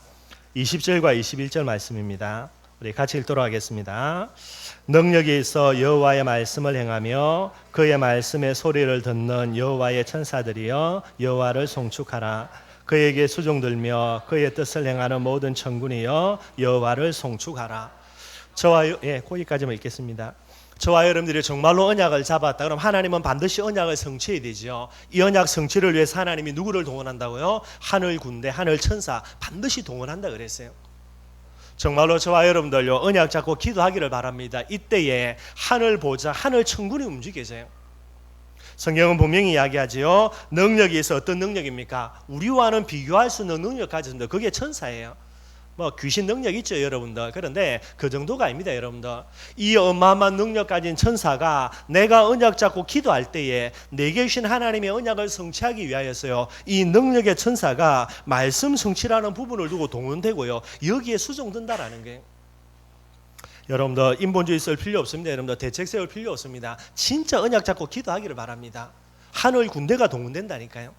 20절과 21절 말씀입니다. 우리 같이 읽도록 하겠습니다. 능력이 있어 여호와의 말씀을 행하며 그의 말씀의 소리를 듣는 여호와의 천사들이여 여호와를 송축하라. 그에게 수종들며 그의 뜻을 행하는 모든 천군이여 여호와를 송축하라. 저와 거기까지만 읽겠습니다. 저와 여러분들이 정말로 언약을 잡았다. 그럼 하나님은 반드시 언약을 성취해야 되죠. 이 언약 성취를 위해서 하나님이 누구를 동원한다고요? 하늘 군대, 하늘 천사 반드시 동원한다 그랬어요. 정말로 저와 여러분들요 언약 잡고 기도하기를 바랍니다. 이때에 하늘 보좌, 하늘 천군이 움직여져요. 성경은 분명히 이야기하지요. 능력이 있어. 어떤 능력입니까? 우리와는 비교할 수 없는 능력 가졌습니다. 그게 천사예요. 뭐 귀신 능력 있죠 여러분들. 그런데 그 정도가 아닙니다 여러분들. 이 어마어마한 능력 가진 천사가 내가 언약 잡고 기도할 때에 내게 주신 하나님의 언약을 성취하기 위하여서요 이 능력의 천사가 말씀 성취라는 부분을 두고 동원되고요 여기에 수종된다라는 게 여러분들 인본주의 쓸 필요 없습니다. 여러분들 대책 세울 필요 없습니다. 진짜 언약 잡고 기도하기를 바랍니다. 하늘 군대가 동원된다니까요.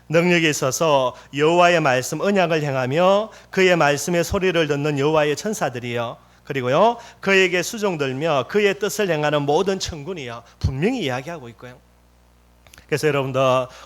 능력이 있어서 여호와의 말씀 언약을 행하며 그의 말씀의 소리를 듣는 여호와의 천사들이요 그리고요 그에게 수종들며 그의 뜻을 행하는 모든 천군이요 분명히 이야기하고 있고요. 그래서 여러분들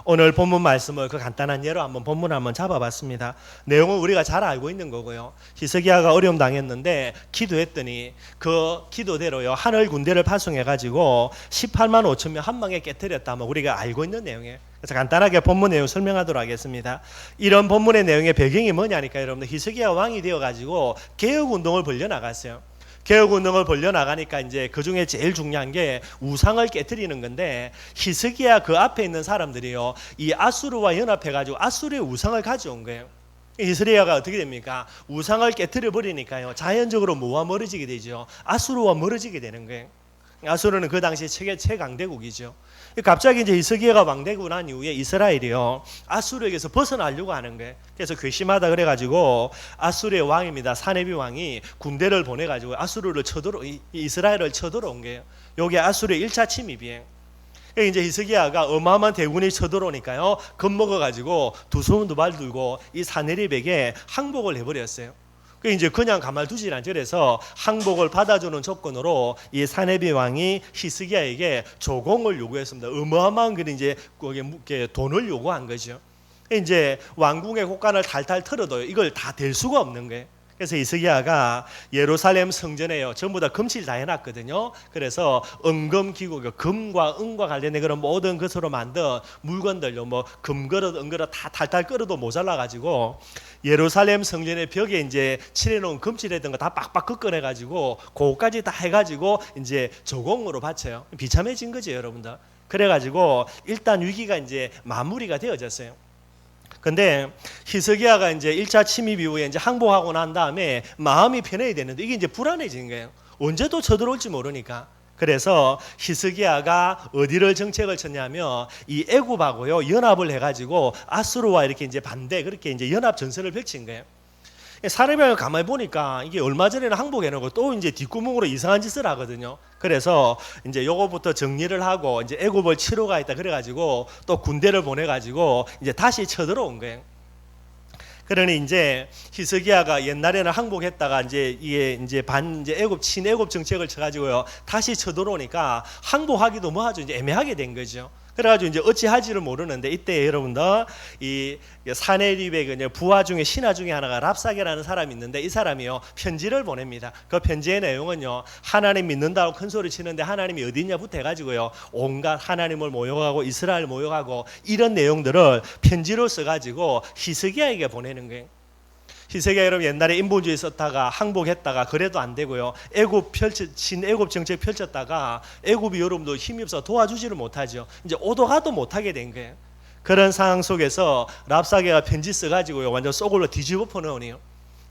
오늘 본문 말씀을 그 간단한 예로 한번 본문 한번 잡아봤습니다. 내용은 우리가 잘 알고 있는 거고요. 히스기야가 어려움 당했는데 기도했더니 그 기도대로요 하늘 군대를 파송해가지고 18만 5천 명 한 방에 깨뜨렸다. 뭐 우리가 알고 있는 내용이에요. 그래서 간단하게 본문 내용 설명하도록 하겠습니다. 이런 본문의 내용의 배경이 뭐냐니까 여러분들 히스기야 왕이 되어가지고 개혁 운동을 벌려나갔어요. 개혁 운동을 벌려나가니까 이제 그 중에 제일 중요한 게 우상을 깨뜨리는 건데 히스기야 그 앞에 있는 사람들이요 이 아수르와 연합해가지고 아수르의 우상을 가져온 거예요. 히스기야가 어떻게 됩니까? 우상을 깨뜨려 버리니까요 자연적으로 뭐와 멀어지게 되죠? 아수르와 멀어지게 되는 거예요. 아수르는 그 당시 세계 최강대국이죠. 갑자기 이제 히스기야가 왕되고 난 이후에 이스라엘이요 아수르에게서 벗어나려고 하는 거예요. 그래서 괘씸하다 그래가지고 아수르의 왕입니다. 사네비 왕이 군대를 보내가지고 아수르를 이스라엘을 쳐들어온 거예요. 요게 아수르의 1차 침입이에요. 이제 히스기야가 어마어마한 대군이 쳐들어오니까요 겁먹어가지고 두 손 두 발 들고 이 사네립에게 항복을 해버렸어요. 이제 그냥 가만두지 않죠. 그래서 항복을 받아주는 조건으로 이 사네비 왕이 히스기야에게 조공을 요구했습니다. 어마어마한 그 이제 돈을 요구한 거죠. 이제 왕궁의 곳간을 탈탈 털어도요 이걸 다 댈 수가 없는 거예요. 그래서 히스기야가 예루살렘 성전에요 전부 다 금칠 다 해놨거든요. 그래서 은금기구, 금과 은과 관련된 그런 모든 것으로 만든 물건들요 뭐 금그릇, 은그릇 다 탈탈 끌어도 모자라가지고 예루살렘 성전의 벽에 이제 칠해놓은 금칠했던 거 다 빡빡 꺾어내가지고 그거까지 다 해가지고 이제 조공으로 바쳐요. 비참해진 거죠 여러분들. 그래가지고 일단 위기가 이제 마무리가 되어졌어요. 근데 히스기야가 이제 1차 침입 이후에 이제 항복하고 난 다음에 마음이 편해야 되는데 이게 이제 불안해지는 거예요. 언제 또 쳐들어올지 모르니까. 그래서 히스기야가 어디를 정책을 쳤냐면 이 애굽하고요 연합을 해가지고 아수르와 이렇게 이제 반대 그렇게 이제 연합 전선을 펼친 거예요. 사람이 가만히 보니까 이게 얼마 전에는 항복해놓고 또 이제 뒷구멍으로 이상한 짓을 하거든요. 그래서 이제 요거부터 정리를 하고 이제 애굽을 치러 가있다 그래가지고 또 군대를 보내가지고 이제 다시 쳐들어온 거예요. 그러니 이제 히스기야가 옛날에는 항복했다가 이제 이게 이제 이제 애굽 친애굽 정책을 쳐가지고요 다시 쳐들어오니까 항복하기도 뭐하죠 이제 애매하게 된 거죠. 그래가지고 이제 어찌할지를 모르는데 이때 여러분들 이 사네립의 부하 중에 신하 중에 하나가 랍사게라는 사람이 있는데 이 사람이요 편지를 보냅니다. 그 편지의 내용은요 하나님 믿는다고 큰 소리 치는데 하나님이 어디 있냐부터 해가지고요 온갖 하나님을 모욕하고 이스라엘 모욕하고 이런 내용들을 편지로 써가지고 히스기야에게 보내는 거예요. 히스기야 여러분 옛날에 인본주의 썼다가 항복했다가 그래도 안 되고요. 친애굽 정책 펼쳤다가 애굽이 여러분도 힘이 없어 도와주지를 못하죠. 이제 오도 가도 못하게 된 거예요. 그런 상황 속에서 랍사게가 편지 써가지고요 완전 쏘골로 뒤집어 퍼넣으니요.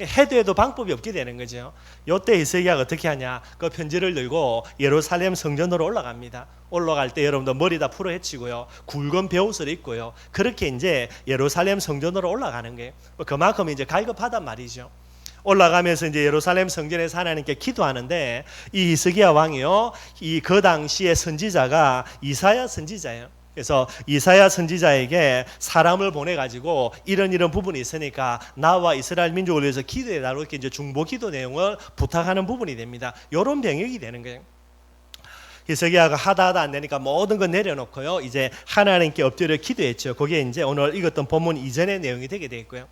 해도 해도 방법이 없게 되는 거죠. 이때 히스기야가 어떻게 하냐? 그 편지를 들고 예루살렘 성전으로 올라갑니다. 올라갈 때 여러분들 머리 다 풀어 헤치고요. 굵은 베옷을 입고요. 그렇게 이제 예루살렘 성전으로 올라가는 거예요. 그만큼 이제 갈급하단 말이죠. 올라가면서 이제 예루살렘 성전에서 하나님께 기도하는데 이 히스기야 왕이요. 그 당시의 선지자가 이사야 선지자예요. 그래서 이사야 선지자에게 사람을 보내가지고 이런 부분이 있으니까 나와 이스라엘 민족을 위해서 기도해달라고 이렇게 이제 중보 기도 내용을 부탁하는 부분이 됩니다. 이런 병역이 되는 거예요. 히스기야가 하다 안 되니까 모든 거 내려놓고요. 이제 하나님께 엎드려 기도했죠. 그게 이제 오늘 읽었던 본문 이전의 내용이 되게 되어 있고요.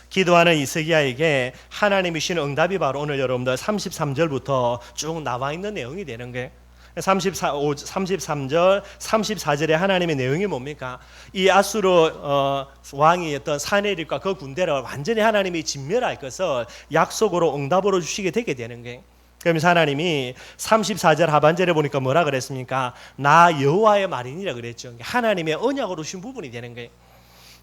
기도하는 히스기야에게 하나님이 주시는 응답이 바로 오늘 여러분들 33절부터 쭉 나와 있는 내용이 되는 거예요. 33절, 34절에 하나님의 내용이 뭡니까? 이 아수르 왕이었던 사네립과 그 군대를 완전히 하나님이 진멸할 것을 약속으로 응답으로 주시게 되게 되는 거예요. 그러면서 하나님이 34절 하반절에 보니까 뭐라 그랬습니까? 나 여호와의 말이니라 그랬죠. 하나님의 언약으로 주신 부분이 되는 거예요.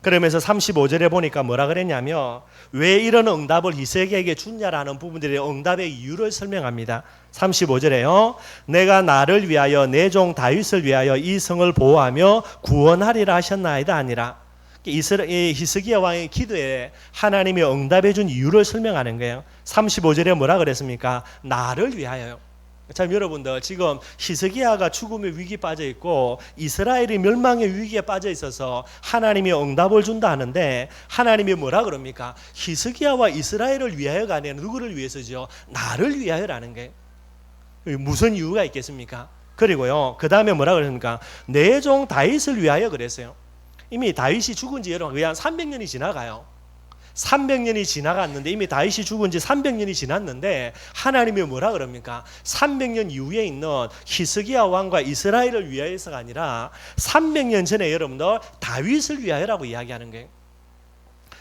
그러면서 35절에 보니까 뭐라 그랬냐면 왜 이런 응답을 히스기야에게 줬냐라는 부분들의 응답의 이유를 설명합니다. 35절에요. 내가 나를 위하여 내 종 다윗을 위하여 이 성을 보호하며 구원하리라 하셨나이다 아니라 히스기야 왕의 기도에 하나님이 응답해 준 이유를 설명하는 거예요. 35절에 뭐라 그랬습니까? 나를 위하여요. 참 여러분들 지금 히스기야가 죽음의 위기에 빠져 있고 이스라엘이 멸망의 위기에 빠져 있어서 하나님이 응답을 준다 하는데 하나님이 뭐라 그럽니까? 히스기야와 이스라엘을 위하여가 아니라 누구를 위해서죠? 나를 위하여라는 게 무슨 이유가 있겠습니까? 그리고요 그 다음에 뭐라 그럽니까? 내 종 다윗을 위하여 그랬어요. 이미 다윗이 죽은 지 여러분 거의 한 300년이 지나가요. 300년이 지나갔는데 이미 다윗이 죽은 지 300년이 지났는데 하나님이 뭐라 그럽니까? 300년 이후에 있는 히스기야 왕과 이스라엘을 위하여서가 아니라 300년 전에 여러분들 다윗을 위하여라고 이야기하는 거예요.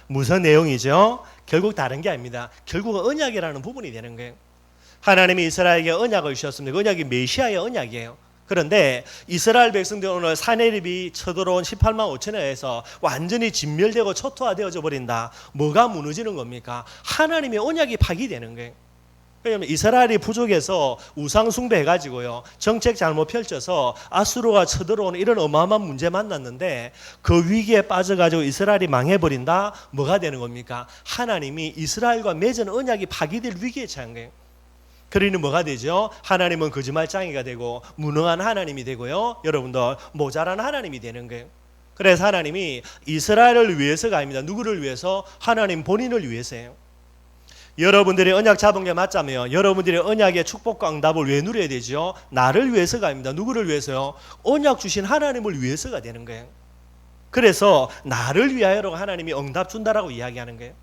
무슨 내용이죠? 결국 다른 게 아닙니다. 결국은 언약이라는 부분이 되는 거예요. 하나님이 이스라엘에게 언약을 주셨습니다. 그 언약이 메시아의 언약이에요. 그런데 이스라엘 백성들 오늘 사네립이 쳐들어온 18만 5천에 의해서 완전히 진멸되고 초토화되어져 버린다. 뭐가 무너지는 겁니까? 하나님의 언약이 파기되는 거예요. 왜냐하면 이스라엘이 부족해서 우상 숭배해가지고요 정책 잘못 펼쳐서 아수르가 쳐들어오는 이런 어마어마한 문제 만났는데 그 위기에 빠져가지고 이스라엘이 망해버린다. 뭐가 되는 겁니까? 하나님이 이스라엘과 맺은 언약이 파기될 위기에 처한 거예요. 그러니 뭐가 되죠? 하나님은 거짓말장이가 되고 무능한 하나님이 되고요 여러분들 모자란 하나님이 되는 거예요. 그래서 하나님이 이스라엘을 위해서가 아닙니다. 누구를 위해서? 하나님 본인을 위해서예요. 여러분들이 언약 잡은 게 맞자면 여러분들이 언약의 축복과 응답을 왜 누려야 되죠? 나를 위해서가 아닙니다. 누구를 위해서요? 언약 주신 하나님을 위해서가 되는 거예요. 그래서 나를 위하여로 하나님이 응답 준다라고 이야기하는 거예요.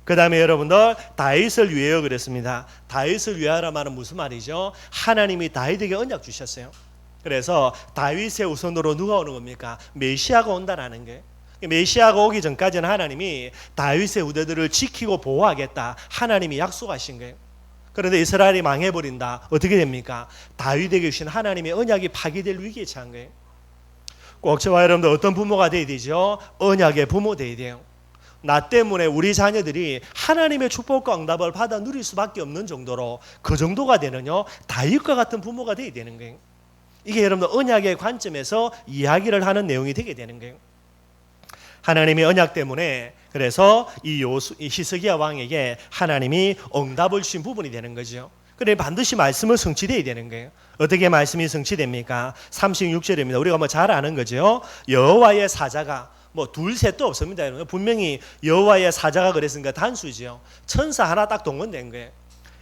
그 다음에 여러분들 다윗을 위하여 그랬습니다. 다윗을 위하여라 말은 무슨 말이죠? 하나님이 다윗에게 언약 주셨어요. 그래서 다윗의 우선으로 누가 오는 겁니까? 메시아가 온다라는 게. 메시아가 오기 전까지는 하나님이 다윗의 후대들을 지키고 보호하겠다. 하나님이 약속하신 거예요. 그런데 이스라엘이 망해버린다. 어떻게 됩니까? 다윗에게 주신 하나님의 언약이 파기될 위기에 처한 거예요. 꼭 저와 여러분들 어떤 부모가 돼야 되죠? 언약의 부모 돼야 돼요. 나 때문에 우리 자녀들이 하나님의 축복과 응답을 받아 누릴 수밖에 없는 정도로 그 정도가 되는요 다윗과 같은 부모가 돼야 되는 거예요. 이게 여러분들 언약의 관점에서 이야기를 하는 내용이 되게 되는 거예요. 하나님의 언약 때문에 그래서 이 히스기야 왕에게 하나님이 응답을 주신 부분이 되는 거죠. 그래 반드시 말씀을 성취되어야 되는 거예요. 어떻게 말씀이 성취됩니까? 36절입니다. 우리가 잘 아는 거죠. 여호와의 사자가 둘 셋도 없습니다. 분명히 여호와의 사자가 그랬으니까 단수죠. 천사 하나 딱 동원된 거예요.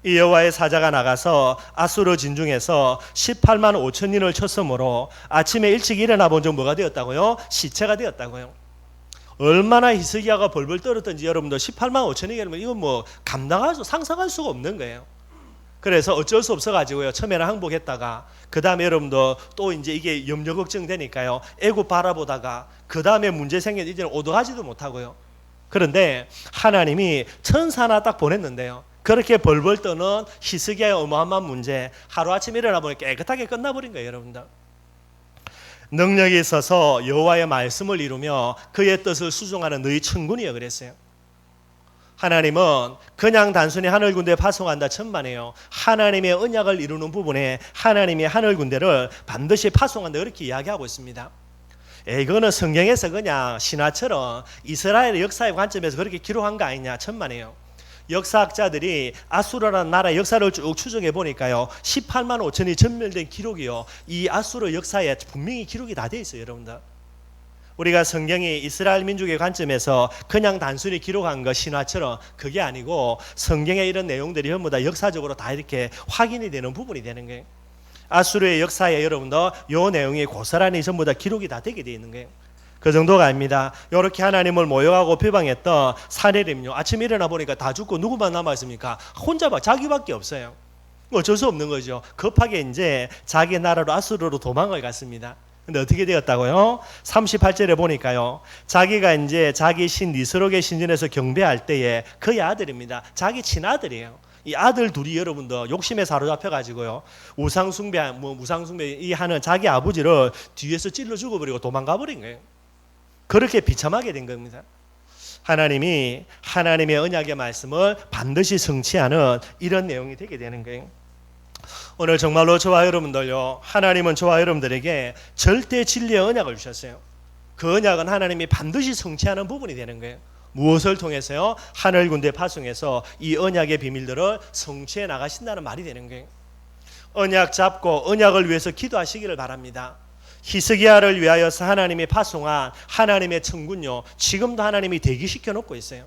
이 여호와의 사자가 나가서 아수르 진중에서 18만 5천인을 쳤으므로 아침에 일찍 일어나 본 적 뭐가 되었다고요? 시체가 되었다고요. 얼마나 히스기야가 벌벌 떨었던지 여러분들 18만 5천이면 이건 감당할 수 상상할 수가 없는 거예요. 그래서 어쩔 수 없어 가지고요 처음에는 항복했다가 그 다음에 여러분들 또 이제 이게 염려 걱정되니까요 애굽 바라보다가 그 다음에 문제 생겨 이제는 오도하지도 못하고요. 그런데 하나님이 천사 하나 딱 보냈는데요. 그렇게 벌벌 떠는 히스기야의 어마어마한 문제 하루아침에 일어나 보니 깨끗하게 끝나버린 거예요. 여러분들 능력이 있어서 여호와의 말씀을 이루며 그의 뜻을 수종하는 너희 천군이여 그랬어요. 하나님은 그냥 단순히 하늘 군대 파송한다 천만에요. 하나님의 언약을 이루는 부분에 하나님이 하늘 군대를 반드시 파송한다 이렇게 이야기하고 있습니다. 이거는 성경에서 그냥 신화처럼 이스라엘의 역사의 관점에서 그렇게 기록한 거 아니냐 천만에요. 역사학자들이 아수르라는 나라의 역사를 쭉 추적해 보니까요 18만 5천이 전멸된 기록이요 이 아수르 역사에 분명히 기록이 다 돼 있어요. 여러분들 우리가 성경이 이스라엘 민족의 관점에서 그냥 단순히 기록한 거 신화처럼 그게 아니고 성경의 이런 내용들이 전부 다 역사적으로 다 이렇게 확인이 되는 부분이 되는 거예요. 아수르의 역사에 여러분들 이 내용이 고스란히 전부 다 기록이 다 되게 되어 있는 거예요. 그 정도가 아닙니다. 이렇게 하나님을 모욕하고 비방했던 사내림요 아침에 일어나 보니까 다 죽고 누구만 남아있습니까? 혼자 자기밖에 없어요. 어쩔 수 없는 거죠. 급하게 이제 자기 나라로 아수르로 도망을 갔습니다. 근데 어떻게 되었다고요? 38절에 보니까요 자기가 이제 자기 신 니스록의 신전에서 경배할 때에 그의 아들입니다. 자기 친아들이에요. 이 아들 둘이 여러분들 욕심에 사로잡혀 가지고요 우상숭배 이 하는 자기 아버지를 뒤에서 찔러 죽어버리고 도망가 버린 거예요. 그렇게 비참하게 된 겁니다. 하나님이 하나님의 언약의 말씀을 반드시 성취하는 이런 내용이 되게 되는 거예요. 오늘 정말로 저와 여러분들요 하나님은 저와 여러분들에게 절대 진리의 언약을 주셨어요. 그 언약은 하나님이 반드시 성취하는 부분이 되는 거예요. 무엇을 통해서요? 하늘 군대 파송해서 이 언약의 비밀들을 성취해 나가신다는 말이 되는 거예요. 언약 잡고 언약을 위해서 기도하시기를 바랍니다. 히스기야를 위하여서 하나님이 파송한 하나님의 천군요 지금도 하나님이 대기시켜 놓고 있어요.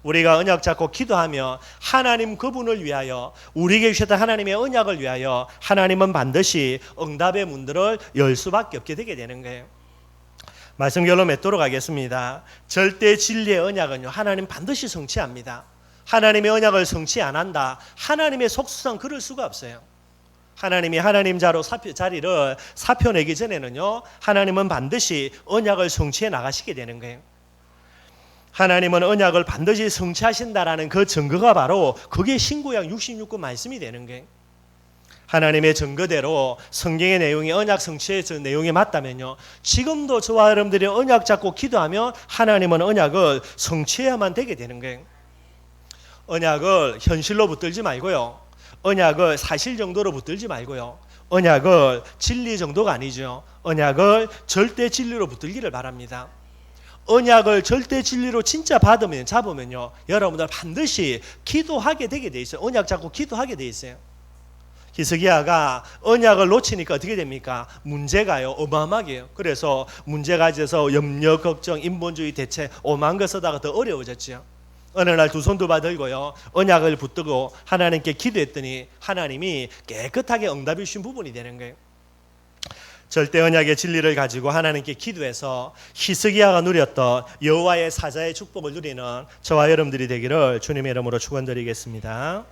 우리가 언약 잡고 기도하며 하나님 그분을 위하여 우리에게 주셨던 하나님의 언약을 위하여 하나님은 반드시 응답의 문들을 열 수밖에 없게 되게 되는 거예요. 말씀 결론 맺도록 하겠습니다. 절대 진리의 언약은요 하나님 반드시 성취합니다. 하나님의 언약을 성취 안 한다 하나님의 속수상 그럴 수가 없어요. 하나님이 하나님 자리를 사표내기 전에는요 하나님은 반드시 언약을 성취해 나가시게 되는 거예요. 하나님은 언약을 반드시 성취하신다라는 그 증거가 바로 그게 신구약 66권 말씀이 되는 거예요. 하나님의 증거대로 성경의 내용이 언약 성취의 내용이 맞다면요 지금도 저와 여러분들이 언약 잡고 기도하면 하나님은 언약을 성취해야만 되게 되는 거예요. 언약을 현실로 붙들지 말고요 언약을 사실 정도로 붙들지 말고요 언약을 진리 정도가 아니죠. 언약을 절대 진리로 붙들기를 바랍니다. 언약을 절대 진리로 진짜 잡으면요 여러분들 반드시 기도하게 되게 돼 있어요. 언약 잡고 기도하게 돼 있어요. 히스기야가 언약을 놓치니까 어떻게 됩니까? 문제가요 어마어마하게요. 그래서 문제가 있어서 염려, 걱정, 인본주의 대체 오만 거 쓰다가 더 어려워졌죠. 어느 날 두 손 두 발 들고요 언약을 붙들고 하나님께 기도했더니 하나님이 깨끗하게 응답해 주신 부분이 되는 거예요. 절대 언약의 진리를 가지고 하나님께 기도해서 히스기야가 누렸던 여호와의 사자의 축복을 누리는 저와 여러분들이 되기를 주님의 이름으로 축원드리겠습니다.